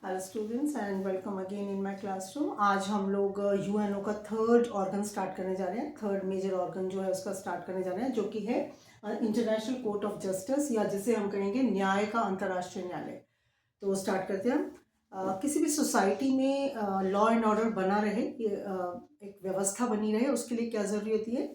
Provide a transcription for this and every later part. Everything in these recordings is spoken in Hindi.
Hello students and welcome again in my classroom. आज हम लोग यूएनओ का थर्ड ऑर्गन स्टार्ट करने जा रहे हैं। थर्ड मेजर ऑर्गन जो है उसका स्टार्ट करने जा रहे हैं, जो कि है इंटरनेशनल कोर्ट ऑफ जस्टिस, या जिसे हम कहेंगे न्याय का अंतर्राष्ट्रीय न्यायालय। तो स्टार्ट करते हैं हम। किसी भी सोसाइटी में लॉ एंड ऑर्डर बना रहे, एक व्यवस्था बनी रहे, उसके लिए क्या ज़रूरी होती है,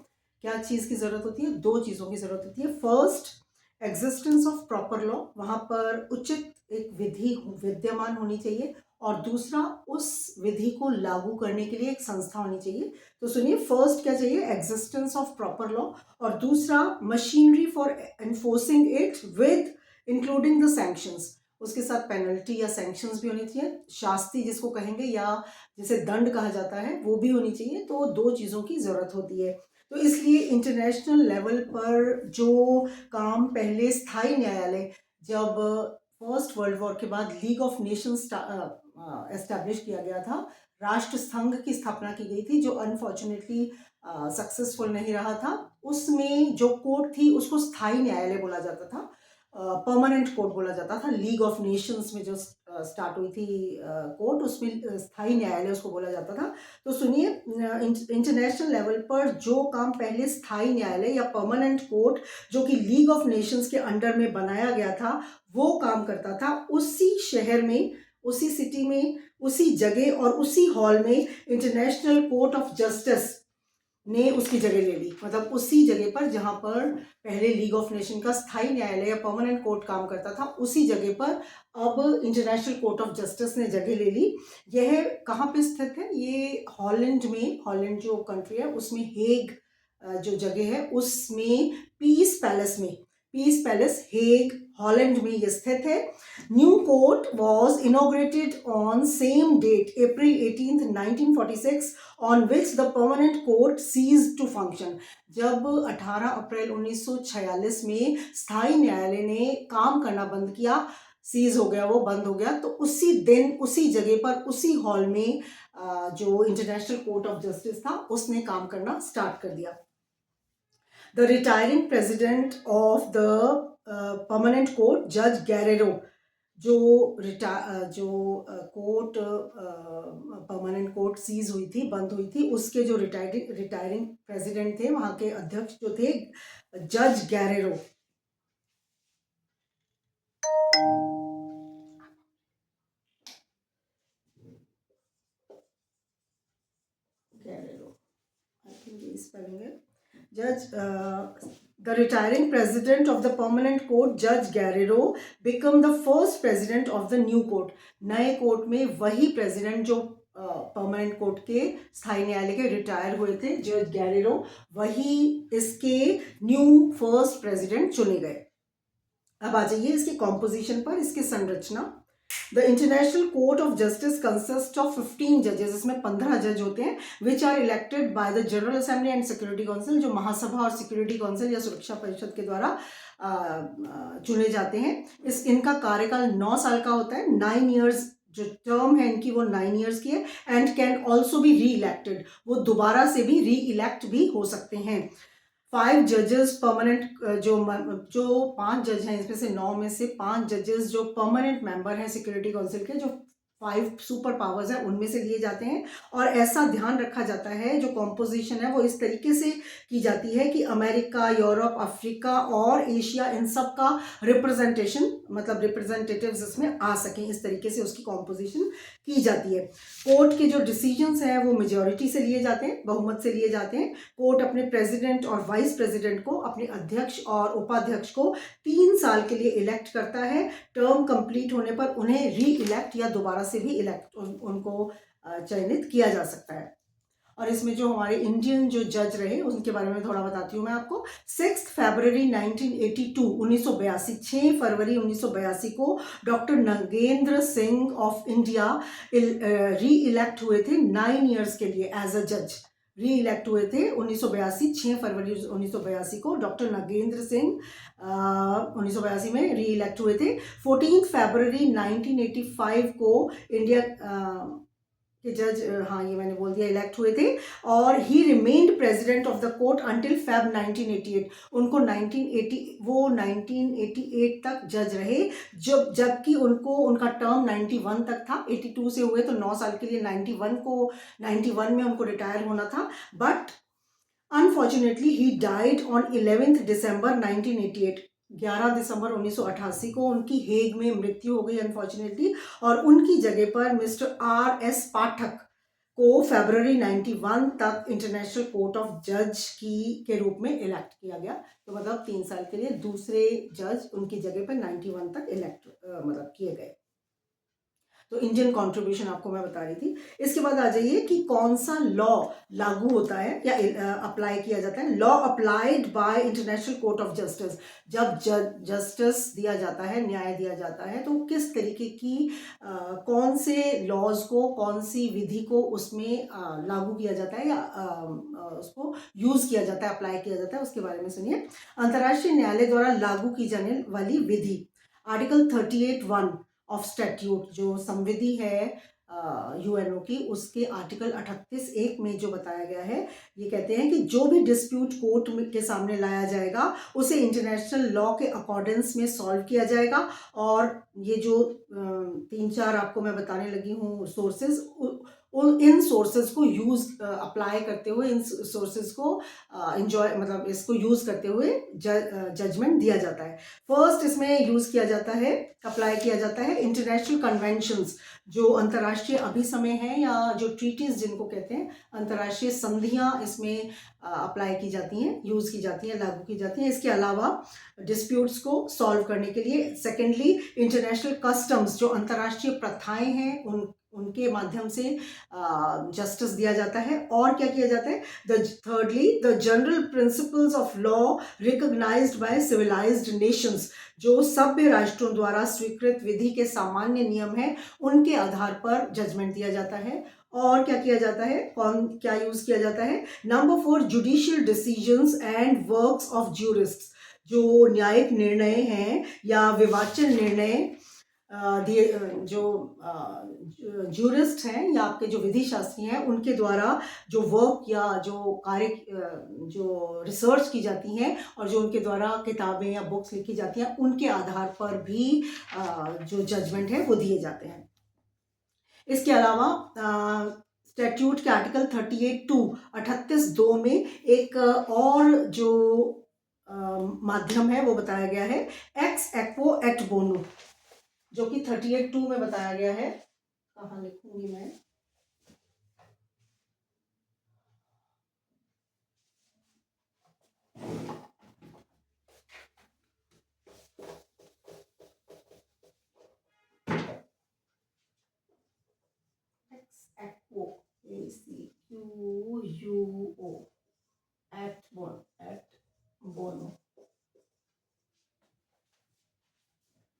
क्या चीज़ की ज़रूरत होती है? दो चीज़ों की ज़रूरत होती है। First, existence of proper law, वहाँ पर उचित एक विधि विद्यमान होनी चाहिए, और दूसरा, उस विधि को लागू करने के लिए एक संस्था होनी चाहिए। तो सुनिए, फर्स्ट क्या चाहिए? एग्जिस्टेंस ऑफ प्रॉपर लॉ, और दूसरा, machinery for enforcing it with including the sanctions. उसके साथ पेनल्टी या सैंक्शंस भी होनी चाहिए, शास्ति जिसको कहेंगे, या जिसे दंड कहा जाता है, वो भी होनी चाहिए। तो दो चीज़ों की ज़रूरत होती है। तो इसलिए इंटरनेशनल लेवल पर जो काम पहले स्थायी न्यायालय, जब फर्स्ट वर्ल्ड वॉर के बाद लीग ऑफ नेशंस एस्टैब्लिश किया गया था, राष्ट्र संघ की स्थापना की गई थी, जो अनफॉर्चुनेटली सक्सेसफुल नहीं रहा था। उसमें जो कोर्ट थी उसको स्थायी न्यायालय बोला जाता था, परमानेंट कोर्ट बोला जाता था। लीग ऑफ नेशंस में जो स्टार्ट हुई थी कोर्ट, उसमें स्थायी न्यायालय उसको बोला जाता था। तो सुनिए, इंटरनेशनल लेवल पर जो काम पहले स्थायी न्यायालय या परमानेंट कोर्ट, जो कि लीग ऑफ नेशंस के अंडर में बनाया गया था, वो काम करता था, उसी शहर में, उसी सिटी में, उसी जगह और उसी हॉल में इंटरनेशनल कोर्ट ऑफ जस्टिस ने उसकी जगह ले ली। मतलब उसी जगह पर जहां पर पहले लीग ऑफ नेशन का स्थायी न्यायालय या परमानेंट कोर्ट काम करता था, उसी जगह पर अब इंटरनेशनल कोर्ट ऑफ जस्टिस ने जगह ले ली। यह कहाँ पे स्थित है? ये हॉलैंड में, हॉलैंड जो कंट्री है उसमें हेग जो जगह है, उसमें पीस पैलेस में, पीस पैलेस हेग हॉलैंड में ये स्थित है। New court was inaugurated on same date, April 18th 1946, on which the permanent court ceased to function। जब 18 अप्रैल 1946 में स्थायी न्यायालय ने काम करना बंद किया, सीज हो गया, वो बंद हो गया, तो उसी दिन उसी जगह पर उसी हॉल में जो इंटरनेशनल कोर्ट ऑफ जस्टिस था उसने काम करना स्टार्ट कर दिया। The retiring president of the permanent court, जज गैरेरो, जो कोर्ट परमानेंट कोर्ट सीज हुई थी, बंद हुई थी, उसके जो रिटायरिंग प्रेसिडेंट थे, वहां के अध्यक्ष जो थे, जज गैरेरो। गैरेरो, आई थिंक ये स्पेलिंग है। जज The retiring president of the permanent court, Judge Guerrero, became the first president of the new court। नए कोर्ट में वही प्रेसिडेंट जो परमानेंट कोर्ट के स्थायी न्यायालय के रिटायर हुए थे, जज गैरेरो, वही इसके न्यू फर्स्ट प्रेसिडेंट चुने गए। अब आ जाइए इसकी कॉम्पोजिशन पर, इसकी संरचना। The International Court of Justice consist of 15 जजेस, इसमें 15 जज होते हैं, which are elected by the general Assembly and Security Council, जो महासभा और सिक्योरिटी काउंसिल या सुरक्षा परिषद के द्वारा चुने जाते हैं। इनका कार्यकाल 9 साल का होता है। 9 ईयर्स जो टर्म है इनकी, वो 9 ईयर्स की है, एंड कैन ऑल्सो बी री इलेक्टेड, वो दोबारा से भी री इलेक्ट भी हो सकते हैं। 5 जजेस परमानेंट, जो 5 जज हैं, इसमें से 9 में से 5 जजेस जो परमानेंट मेंबर हैं सिक्योरिटी काउंसिल के, जो 5 सुपर पावर्स हैं, उनमें से लिए जाते हैं। और ऐसा ध्यान रखा जाता है, जो कॉम्पोजिशन है वो इस तरीके से की जाती है कि अमेरिका, यूरोप, अफ्रीका और एशिया, इन सब का रिप्रेजेंटेशन, मतलब रिप्रेजेंटेटिव्स इसमें आ सकें, इस तरीके से उसकी कॉम्पोजिशन की जाती है। कोर्ट के जो डिसीजंस हैं वो मेजॉरिटी से लिए जाते हैं, बहुमत से लिए जाते हैं। कोर्ट अपने प्रेसिडेंट और वाइस प्रेसिडेंट को, अपने अध्यक्ष और उपाध्यक्ष को 3 साल के लिए इलेक्ट करता है। टर्म कंप्लीट होने पर उन्हें री इलेक्ट या दोबारा से भी इलेक्ट उनको चयनित किया जा सकता है। और इसमें जो हमारे इंडियन जो जज रहे उनके बारे में थोड़ा बताती हूँ मैं आपको। 6 फरवरी 1982 6 फरवरी 1982 को doctor Nagendra Singh of India री इलेक्ट हुए थे 9 ईयर्स के लिए एज अ जज। री इलेक्ट हुए थे 1982, 6 फरवरी 1982 को डॉक्टर नगेंद्र सिंह 1982 में री इलेक्ट हुए थे। 14 फरवरी 1985 को इंडिया कि जज, हाँ ये मैंने बोल दिया, इलेक्ट हुए थे। और ही remained president of the court until Feb 1988। उनको 1988 तक जज रहे, जबकि उनको उनका टर्म 91 तक था। 82 से हुए तो 9 साल के लिए 91 में उनको रिटायर होना था। But unfortunately he died on 11 दिसंबर 1988। 11 दिसंबर 1988 को उनकी हेग में मृत्यु हो गई अनफॉर्चुनेटली। और उनकी जगह पर मिस्टर RS पाठक को फरवरी 91 तक इंटरनेशनल कोर्ट ऑफ जज के रूप में इलेक्ट किया गया। तो मतलब 3 साल के लिए दूसरे जज उनकी जगह पर 91 तक इलेक्ट मतलब किए गए। तो इंडियन कंट्रीब्यूशन आपको मैं बता रही थी। इसके बाद आ जाइए कि कौन सा लॉ लागू होता है या अप्लाई किया जाता है। Law applied by international Court of justice. जब जस्टिस दिया जाता है, न्याय दिया जाता है, तो किस तरीके की कौन से लॉज को, कौन सी विधि को उसमें लागू किया जाता है या उसको यूज किया जाता है, अप्लाई किया जाता है, उसके बारे में सुनिए। अंतर्राष्ट्रीय न्यायालय द्वारा लागू की जाने वाली विधि, आर्टिकल 38(1) ऑफ स्टैट्यूट, जो संविधि है यूएनओ की, उसके आर्टिकल 38(1) में जो बताया गया है, ये कहते हैं कि जो भी डिस्प्यूट कोर्ट के सामने लाया जाएगा उसे इंटरनेशनल लॉ के अकॉर्डेंस में सॉल्व किया जाएगा। और ये जो 3-4 आपको मैं बताने लगी हूँ सोर्सेज, इन सोर्सेज को यूज अप्लाई करते हुए, इन सोर्सेज को इंजॉय मतलब इसको यूज करते हुए जजमेंट दिया जाता है। फर्स्ट इसमें यूज किया जाता है, अप्लाई किया जाता है इंटरनेशनल कन्वेंशंस, जो अंतर्राष्ट्रीय अभिसमय हैं या जो ट्रीटीज जिनको कहते हैं, अंतर्राष्ट्रीय संधियां इसमें अप्लाई की जाती हैं, यूज की जाती हैं, लागू की जाती हैं। इसके अलावा डिस्प्यूट्स को सॉल्व करने के लिए सेकेंडली इंटरनेशनल कस्टम्स, जो अंतर्राष्ट्रीय प्रथाएं हैं, उनके माध्यम से जस्टिस दिया जाता है। और क्या किया जाता है, thirdly the general principles of law recognized by civilized nations, जो सभ्य राष्ट्रों द्वारा स्वीकृत विधि के सामान्य नियम है, उनके आधार पर जजमेंट दिया जाता है। और क्या किया जाता है, क्या यूज किया जाता है, number 4 judicial decisions and works of jurists, जो न्यायिक निर्णय हैं या विवाचन निर्णय जो ज्यूरिस्ट हैं या आपके जो विधि शास्त्री हैं, उनके द्वारा जो वर्क या जो कार्य जो रिसर्च की जाती हैं और जो उनके द्वारा किताबें या बुक्स लिखी जाती हैं, उनके आधार पर भी जो जजमेंट है वो दिए जाते हैं। इसके अलावा स्टैट्यूट के आर्टिकल 38(2) में एक और जो माध्यम है वो बताया गया है, एक्स एक्वो एट बोनो, जो कि 38(2) में बताया गया है। कहाँ लिखूंगी मैं, एक्स एक्वो ACQUO एट बोनो।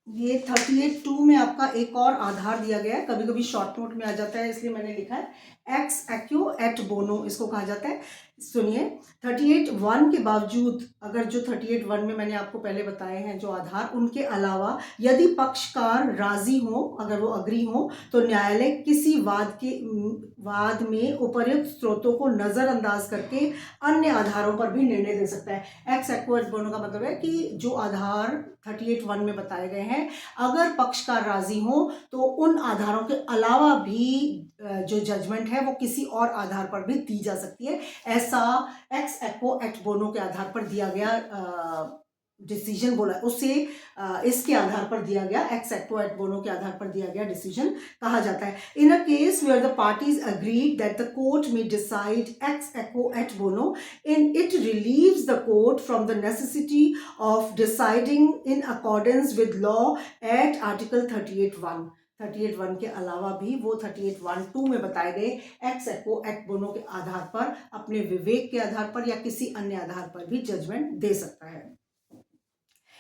ये 38(2) में आपका एक और आधार दिया गया है, कभी कभी शॉर्ट नोट में आ जाता है, इसलिए मैंने लिखा है एक्स एक्यू एट बोनो, इसको कहा जाता है। सुनिए, 38(1) के बावजूद, अगर जो 38(1) में मैंने आपको पहले बताए हैं जो आधार, उनके अलावा यदि पक्षकार राजी हो, अगर वो अग्री हो, तो न्यायालय किसी वाद में उपर्युक्त स्रोतों को नजरअंदाज करके अन्य आधारों पर भी निर्णय दे सकता है। एक्स एक्वो एट बोनो का मतलब है कि जो आधार 38(1) में बताए गए हैं, अगर पक्षकार राजी हो तो उन आधारों के अलावा भी जो जजमेंट है वो किसी और आधार पर भी दी जा सकती है। ऐसा एक्स एक्वो एट बोनो के आधार पर दिया गया डिसीजन बोला उसे, इसके आधार पर दिया गया, एक्स एक्वो एट बोनो के आधार पर दिया गया डिसीजन कहा जाता है। In a case where the parties agreed that the court may decide ex aequo et bono, in it relieves the court from the necessity of deciding in accordance with law at article 38(1). 38(1) के अलावा भी वो 38(1)(2) में बताए गए एक्स एक्वो एट बोनो के आधार पर, अपने विवेक के आधार पर या किसी अन्य आधार पर भी जजमेंट दे सकता है।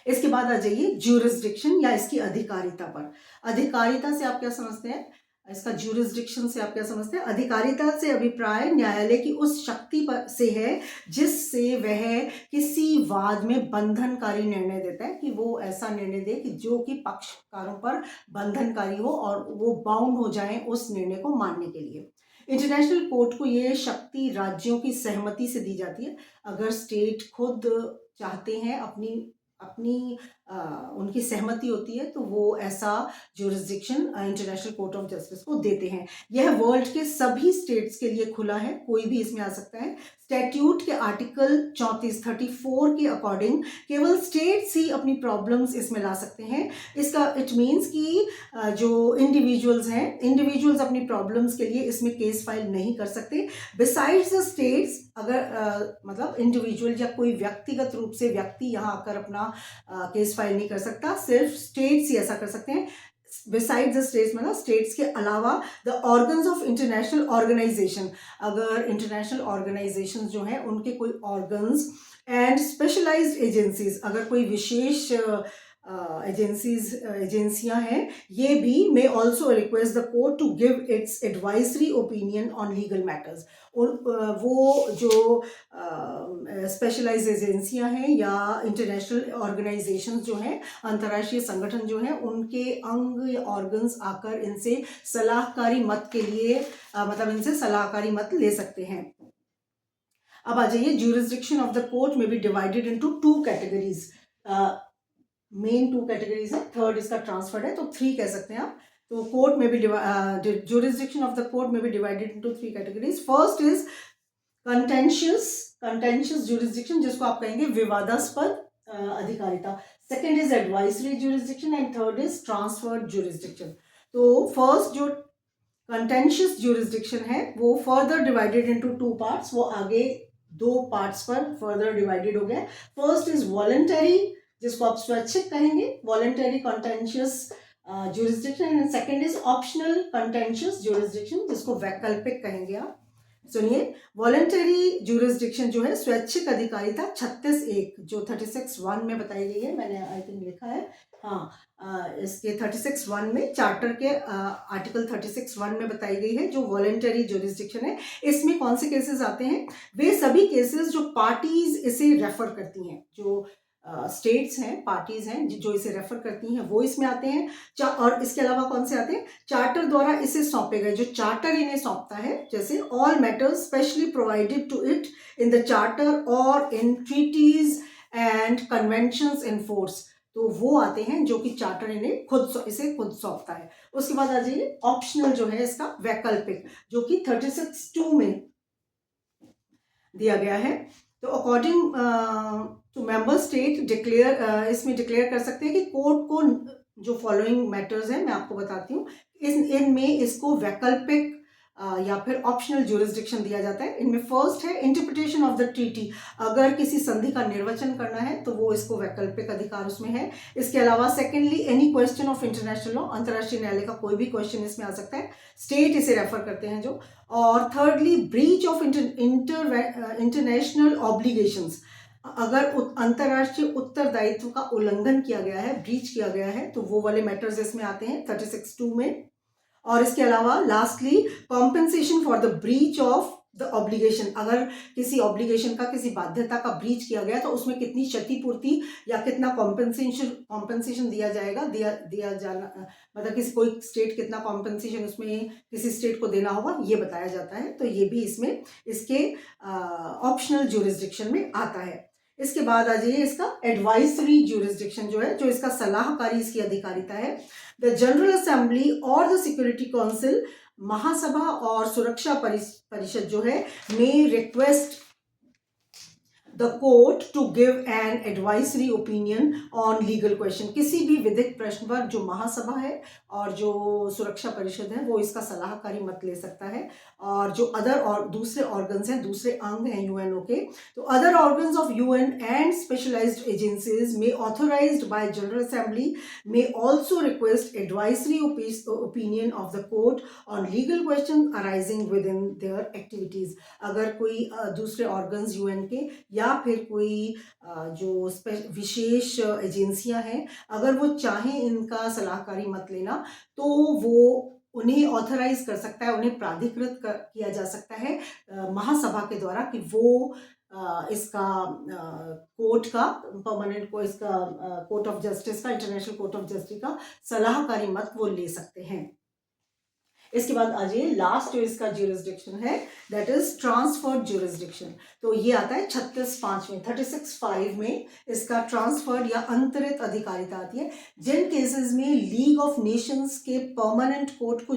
इसके बाद आ जाइए ज्यूरिसडिक्शन या इसकी अधिकारिता पर। अधिकारिता से आप क्या समझते हैं, इसका ज्यूरिसडिक्शन से आप क्या समझते हैं? अधिकारिता से अभिप्राय न्यायालय की उस शक्ति पर से है जिससे वह किसी वाद में बंधनकारी निर्णय देता है, कि वो ऐसा निर्णय दे कि जो कि पक्षकारों पर बंधनकारी हो और वो बाउंड हो जाएं उस निर्णय को मानने के लिए। इंटरनेशनल कोर्ट को ये शक्ति राज्यों की सहमति से दी जाती है। अगर स्टेट खुद चाहते हैं, अपनी अपनी उनकी सहमति होती है, तो वो ऐसा jurisdiction international Court of Justice को देते हैं। यह वर्ल्ड के सभी स्टेट्स के लिए खुला है, कोई भी इसमें आ सकता है। स्टैट्यूट के आर्टिकल 34 के अकॉर्डिंग केवल स्टेट्स ही अपनी प्रॉब्लम्स इसमें ला सकते हैं। इसका इट मीन्स कि जो इंडिविजुअल्स हैं, इंडिविजुअल्स अपनी प्रॉब्लम्स के लिए इसमें केस फाइल नहीं कर सकते। बिसाइड्स द स्टेट्स, अगर मतलब इंडिविजुअल या कोई व्यक्तिगत रूप से व्यक्ति यहाँ आकर अपना केस फाइल नहीं कर सकता, सिर्फ स्टेट्स ही ऐसा कर सकते हैं। बिसाइड्स द स्टेट्स मतलब स्टेट्स के अलावा the organs of international organization, अगर इंटरनेशनल ऑर्गेनाइजेशन जो हैं उनके कोई ऑर्गन्स एंड स्पेशलाइज्ड एजेंसीज, अगर कोई विशेष एजेंसियां हैं, ये भी may also request the court to give its advisory opinion on legal matters. वो जो स्पेशलाइज एजेंसियां हैं या इंटरनेशनल ऑर्गेनाइजेशंस जो हैं, अंतर्राष्ट्रीय संगठन जो हैं, उनके अंग या ऑर्गन्स आकर इनसे सलाहकारी मत के लिए मतलब इनसे सलाहकारी मत ले सकते हैं। अब आ जाइए, ज्यूरिसडिक्शन ऑफ द कोर्ट में be divided into 2 categories. Main 2 categories है, थर्ड इसका ट्रांसफर्ड है, तो 3 कह सकते हैं आप। तो कोर्ट में भी ज्यूरिसडिक्शन ऑफ द कोर्ट में be divided into 3 categories. First is contentious jurisdiction, जिसको आप कहेंगे विवादास्पद अधिकारिता। Second is advisory jurisdiction and third is transferred jurisdiction. तो फर्स्ट जो कंटेंशियस ज्यूरिसडिक्शन है वो फर्दर डिवाइडेड इनटू 2 पार्ट्स, वो आगे 2 पार्ट्स पर फर्दर डिवाइडेड हो गया। फर्स्ट इज वॉलंटरी, जिसको आप स्वैच्छिक कहेंगे, voluntary contentious jurisdiction, and second is optional contentious jurisdiction, जिसको वैकल्पिक कहेंगे आप। सुनिए, वॉलंटरी ज्यूरिसडिक्शन जो है स्वैच्छिक अधिकारिता 36(1) जो 36(1) में बताई गई है, मैंने आई थिंक लिखा है, हाँ, इसके 36(1) में चार्टर के आर्टिकल 36(1) में बताई गई है जो वॉलंटरी ज्यूरिसडिक्शन है। इसमें कौन से केसेस आते हैं? वे सभी केसेस जो पार्टीज इसे रेफर करती हैं, जो स्टेट्स हैं, पार्टीज हैं जो इसे रेफर करती हैं, वो इसमें आते हैं। और इसके अलावा कौन से आते हैं? चार्टर द्वारा इसे सौंपे गए, जो चार्टर इन्हें सौंपता है, जैसे all matters specially provided to it in the charter और in treaties and conventions in force, तो वो आते हैं जो कि चार्टर इन्हें इसे खुद सौंपता है। उसके बाद आ जाइए ऑप्शनल जो है इसका वैकल्पिक, जो कि 36(2) में दिया गया है। तो according to member state declare, इसमें डिक्लेयर कर सकते हैं कि कोर्ट को जो फॉलोइंग मैटर्स हैं मैं आपको बताती हूँ, इनमें इसको वैकल्पिक या फिर ऑप्शनल ज्यूरिसडिक्शन दिया जाता है। इनमें फर्स्ट है इंटरप्रिटेशन ऑफ द ट्रीटी, अगर किसी संधि का निर्वचन करना है तो वो इसको वैकल्पिक अधिकार उसमें है। इसके अलावा secondly any question of international law, अंतर्राष्ट्रीय न्यायालय का कोई भी क्वेश्चन इसमें आ सकता है, स्टेट इसे रेफर करते हैं जो। और thirdly breach of international obligations, अगर अंतर्राष्ट्रीय उत्तरदायित्व का उल्लंघन किया गया है, ब्रीच किया गया है, तो वो वाले मैटर्स इसमें आते हैं 36(2) में। और इसके अलावा lastly compensation for the breach of the obligation, अगर किसी ऑब्लिगेशन का, किसी बाध्यता का ब्रीच किया गया तो उसमें कितनी क्षतिपूर्ति या कितना कॉम्पेंसेशन दिया जाएगा, दिया जाना मतलब किसी कोई स्टेट कितना कॉम्पेंसेशन उसमें किसी स्टेट को देना होगा, ये बताया जाता है। तो ये भी इसमें इसके ऑप्शनल ज्यूरिसडिक्शन में आता है। इसके बाद आ जाइए इसका एडवाइजरी ज्यूरिसडिक्शन जो है, जो इसका सलाहकारी इसकी अधिकारिता है। द जनरल असेंबली और द सिक्योरिटी काउंसिल, महासभा और सुरक्षा परिषद जो है, may request the court to give an advisory opinion on legal question, किसी भी विधिक प्रश्न पर जो महासभा है और जो सुरक्षा परिषद है वो इसका सलाहकारी मत ले सकता है। और जो अदर और दूसरे ऑर्गन्स हैं, दूसरे अंग हैं यूएनओ के, तो other organs of UN and specialized agencies में authorized by General Assembly may also request advisory opinion of the court on legal question arising within their activities, अगर कोई दूसरे ऑर्गन्स यूएन के या फिर कोई जो विशेष एजेंसियां हैं, अगर वो चाहें इनका सलाहकारी मत लेना, तो वो उन्हें ऑथराइज कर सकता है, उन्हें प्राधिकृत किया जा सकता है महासभा के द्वारा कि वो इसका कोर्ट का परमानेंट को इसका कोर्ट ऑफ जस्टिस का, इंटरनेशनल कोर्ट ऑफ जस्टिस का सलाहकारी मत वो ले सकते हैं। इसके बाद आ जाइए लास्ट जो इसका ज्यूरिसडिक्शन है, दैट इज ट्रांसफर्ड ज्यूरिसडिक्शन। तो ये आता है 36(5) में, 36(5) में इसका ट्रांसफर्ड या अंतरित अधिकारिता आती है। जिन केसेस में लीग ऑफ नेशंस के परमानेंट कोर्ट को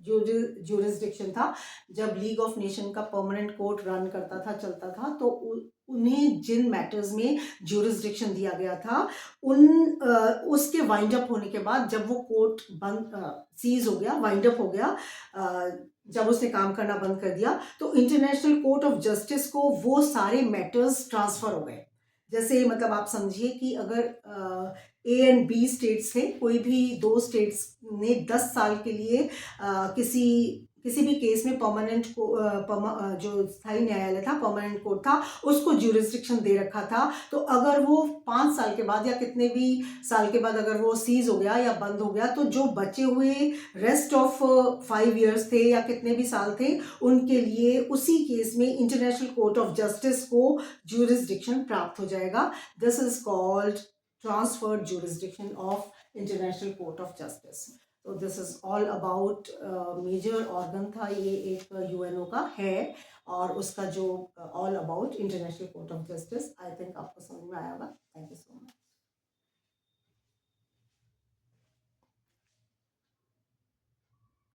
ज्यूरिसडिक्शन था, जब लीग ऑफ नेशन का परमानेंट कोर्ट रन करता था, चलता था, तो उन्हें जिन मैटर्स में ज्यूरिसडिक्शन दिया गया था, उसके वाइंड अप होने के बाद, जब वो कोर्ट बंद सीज हो गया, वाइंड अप हो गया, जब उसने काम करना बंद कर दिया, तो इंटरनेशनल कोर्ट ऑफ जस्टिस को वो सारे मैटर्स ट्रांसफर हो गए। जैसे मतलब आप समझिए कि अगर ए एंड बी स्टेट्स थे, कोई भी दो स्टेट्स ने 10 साल के लिए किसी भी केस में परमानेंट को जो स्थायी न्यायालय था, परमानेंट कोर्ट था, उसको ज्यूरिसडिक्शन दे रखा था। तो अगर वो 5 साल के बाद या कितने भी साल के बाद अगर वो सीज हो गया या बंद हो गया, तो जो बचे हुए रेस्ट ऑफ 5 ईयर्स थे या कितने भी साल थे, उनके लिए उसी केस में इंटरनेशनल कोर्ट ऑफ जस्टिस को ज्यूरिसडिक्शन प्राप्त हो जाएगा। This is called transferred jurisdiction of International Court of Justice. तो this is all about major organ था, ये एक यूएनओ का है, और उसका जो all about International Court of Justice, I think आपको समझ में आया होगा। Thank you so much.